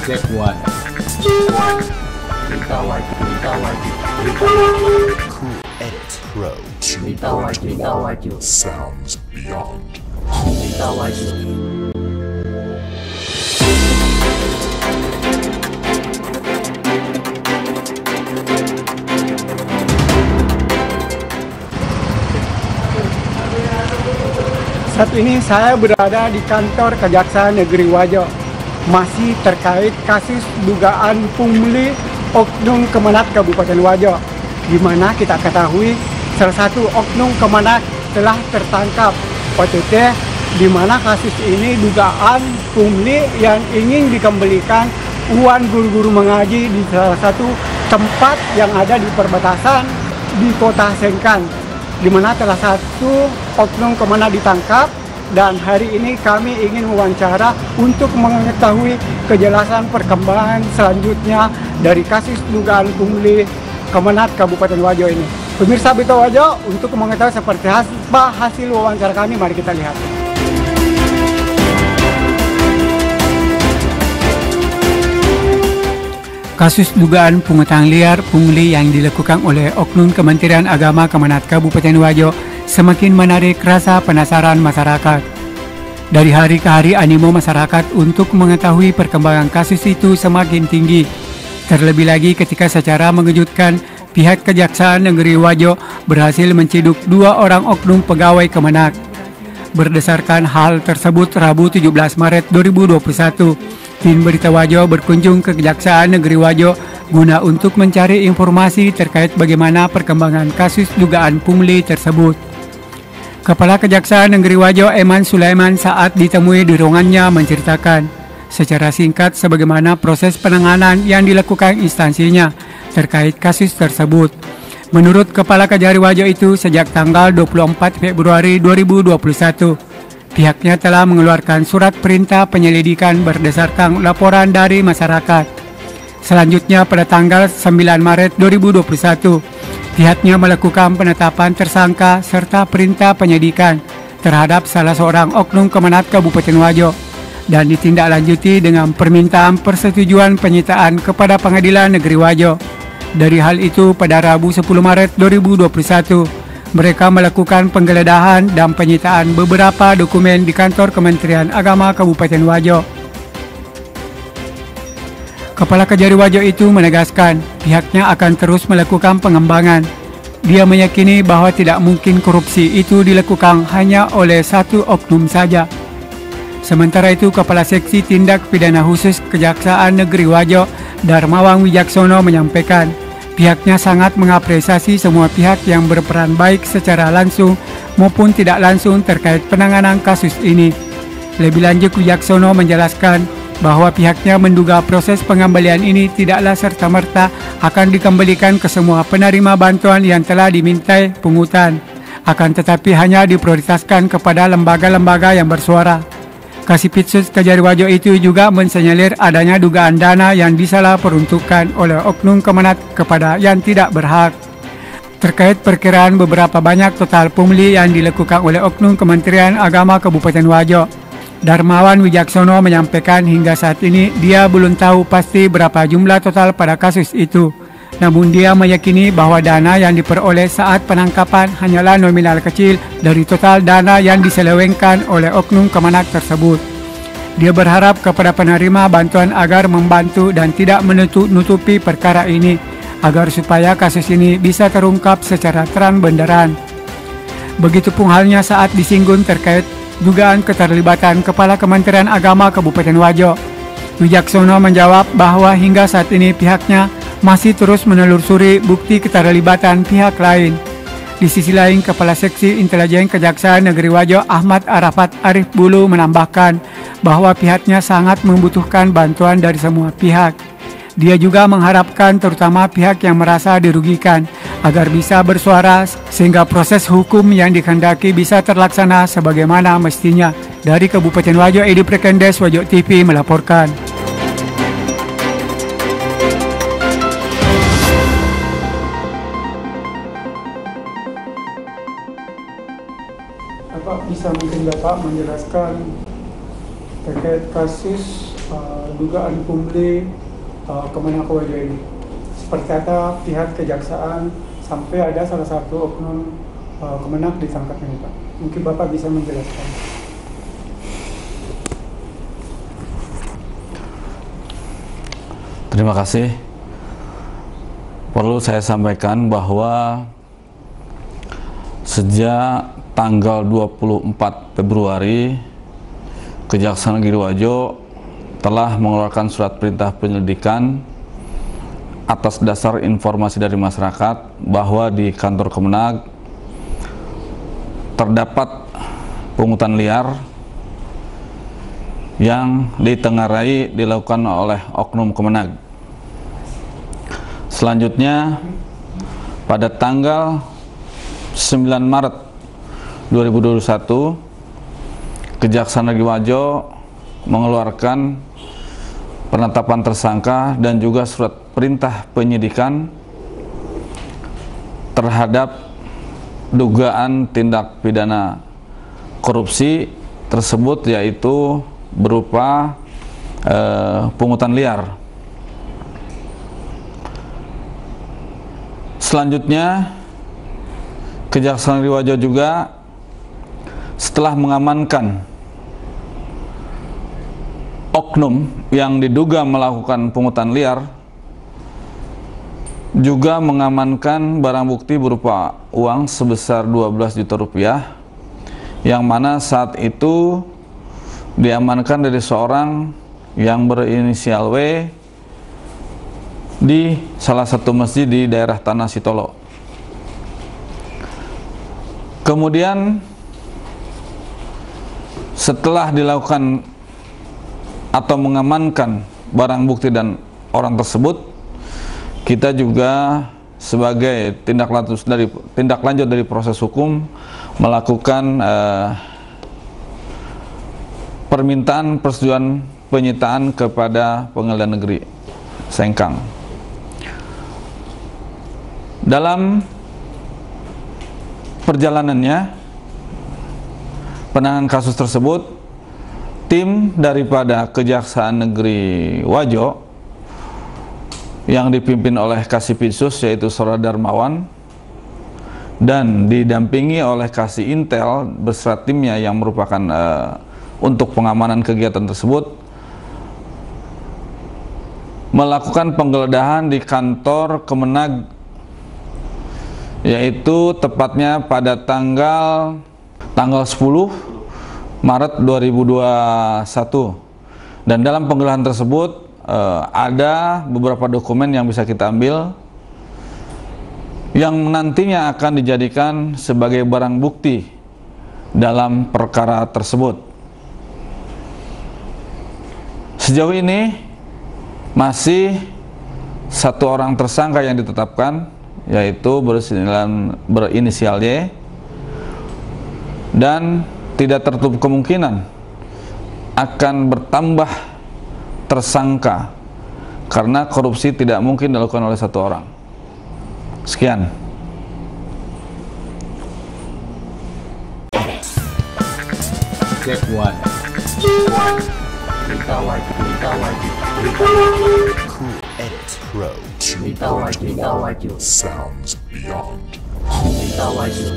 Step 1. Berita wajib. Edit Pro. Berita wajib. Sounds beyond. Berita wajib. Saat ini saya berada di kantor Kejaksaan Negeri Wajo, masih terkait kasus dugaan pungli Oknum Kemenak Kabupaten Wajo, di mana kita ketahui salah satu oknum Kemenak telah tertangkap OTT, di mana kasus ini dugaan pungli yang ingin dikembalikan uang guru-guru mengaji di salah satu tempat yang ada di perbatasan di Kota Sengkang, di mana salah satu oknum Kemenak ditangkap. Dan hari ini kami ingin wawancara untuk mengetahui kejelasan perkembangan selanjutnya dari kasus dugaan pungli Kemenak Kabupaten Wajo ini. Pemirsa Berita Wajo, untuk mengetahui seperti apa hasil wawancara kami, mari kita lihat. Kasus dugaan pungutan liar pungli yang dilakukan oleh Oknum Kementerian Agama Kemenak Kabupaten Wajo semakin menarik rasa penasaran masyarakat. Dari hari ke hari animo masyarakat untuk mengetahui perkembangan kasus itu semakin tinggi. Terlebih lagi ketika secara mengejutkan pihak Kejaksaan Negeri Wajo berhasil menciduk 2 orang oknum pegawai Kemenak. Berdasarkan hal tersebut, Rabu 17 Maret 2021, tim Berita Wajo berkunjung ke Kejaksaan Negeri Wajo guna untuk mencari informasi terkait bagaimana perkembangan kasus dugaan pungli tersebut. Kepala Kejaksaan Negeri Wajo Eman Sulaiman saat ditemui di ruangannya menceritakan secara singkat sebagaimana proses penanganan yang dilakukan instansinya terkait kasus tersebut. Menurut Kepala Kejari Wajo itu, sejak tanggal 24 Februari 2021, pihaknya telah mengeluarkan surat perintah penyelidikan berdasarkan laporan dari masyarakat. Selanjutnya pada tanggal 9 Maret 2021, pihaknya melakukan penetapan tersangka serta perintah penyidikan terhadap salah seorang oknum Kemenak Kabupaten Wajo dan ditindaklanjuti dengan permintaan persetujuan penyitaan kepada Pengadilan Negeri Wajo. Dari hal itu, pada Rabu 10 Maret 2021, mereka melakukan penggeledahan dan penyitaan beberapa dokumen di kantor Kementerian Agama Kabupaten Wajo. Kepala Kejari Wajo itu menegaskan pihaknya akan terus melakukan pengembangan. Dia meyakini bahwa tidak mungkin korupsi itu dilakukan hanya oleh satu oknum saja. Sementara itu, Kepala Seksi Tindak Pidana Khusus Kejaksaan Negeri Wajo, Darmawan Wijaksono, menyampaikan pihaknya sangat mengapresiasi semua pihak yang berperan baik secara langsung maupun tidak langsung terkait penanganan kasus ini. Lebih lanjut, Wijaksono menjelaskan bahwa pihaknya menduga proses pengembalian ini tidaklah serta-merta akan dikembalikan ke semua penerima bantuan yang telah dimintai pungutan, akan tetapi hanya diprioritaskan kepada lembaga-lembaga yang bersuara. Kasipitsus Kejari Wajo itu juga mensinyalir adanya dugaan dana yang disalah peruntukkan oleh oknum Kemenak kepada yang tidak berhak. Terkait perkiraan beberapa banyak total pungli yang dilakukan oleh oknum Kementerian Agama Kabupaten Wajo, Darmawan Wijaksono menyampaikan hingga saat ini dia belum tahu pasti berapa jumlah total pada kasus itu. Namun dia meyakini bahwa dana yang diperoleh saat penangkapan hanyalah nominal kecil dari total dana yang diselewengkan oleh oknum Kemenak tersebut. Dia berharap kepada penerima bantuan agar membantu dan tidak menutup-nutupi perkara ini, agar supaya kasus ini bisa terungkap secara terang benderang. Begitupun halnya saat disinggung terkait dugaan keterlibatan Kepala Kementerian Agama Kabupaten Wajo. Wijaksono menjawab bahwa hingga saat ini pihaknya masih terus menelusuri bukti keterlibatan pihak lain. Di sisi lain, Kepala Seksi Intelijen Kejaksaan Negeri Wajo Ahmad Arafat Arif Bulu menambahkan bahwa pihaknya sangat membutuhkan bantuan dari semua pihak. Dia juga mengharapkan terutama pihak yang merasa dirugikan agar bisa bersuara sehingga proses hukum yang dikehendaki bisa terlaksana sebagaimana mestinya. Dari Kabupaten Wajo, Edi Prekendes, Wajo TV melaporkan. Bapak bisa mungkin Bapak menjelaskan terkait kasus dugaan pungli Kemenak Wajo ini. Seperti kata pihak kejaksaan, sampai ada salah satu oknum Kemenak ditangkap ini, Pak. Mungkin Bapak bisa menjelaskan. Terima kasih. Perlu saya sampaikan bahwa sejak tanggal 24 Februari, Kejaksaan Negeri Wajo telah mengeluarkan surat perintah penyelidikan atas dasar informasi dari masyarakat bahwa di kantor Kemenag terdapat pungutan liar yang ditengarai dilakukan oleh oknum Kemenag. Selanjutnya, pada tanggal 9 Maret 2021, Kejaksaan Negeri Wajo mengeluarkan penetapan tersangka dan juga surat perintah penyidikan terhadap dugaan tindak pidana korupsi tersebut, yaitu berupa pungutan liar. Selanjutnya, Kejaksaan Negeri Wajo juga setelah mengamankan oknum yang diduga melakukan pungutan liar, juga mengamankan barang bukti berupa uang sebesar 12 juta rupiah, yang mana saat itu diamankan dari seorang yang berinisial W di salah satu masjid di daerah Tanah Sitolo. Kemudian setelah dilakukan atau mengamankan barang bukti dan orang tersebut, kita juga sebagai tindak lanjut dari proses hukum melakukan permintaan persetujuan penyitaan kepada Pengadilan Negeri Sengkang. Dalam perjalanannya penanganan kasus tersebut, tim daripada Kejaksaan Negeri Wajo yang dipimpin oleh Kasipinsus, yaitu Saudara Darmawan, dan didampingi oleh Kasih Intel beserta timnya yang merupakan untuk pengamanan kegiatan tersebut, melakukan penggeledahan di kantor Kemenag, yaitu tepatnya pada tanggal 10 Maret 2021. Dan dalam penggeledahan tersebut ada beberapa dokumen yang bisa kita ambil yang nantinya akan dijadikan sebagai barang bukti dalam perkara tersebut. Sejauh ini masih satu orang tersangka yang ditetapkan, yaitu berinisial Y, dan tidak tertutup kemungkinan akan bertambah tersangka karena korupsi tidak mungkin dilakukan oleh satu orang. Sekian. Check one. Berita wajib. Cool Edit Pro 2. Berita wajib. Sounds beyond. Berita wajib.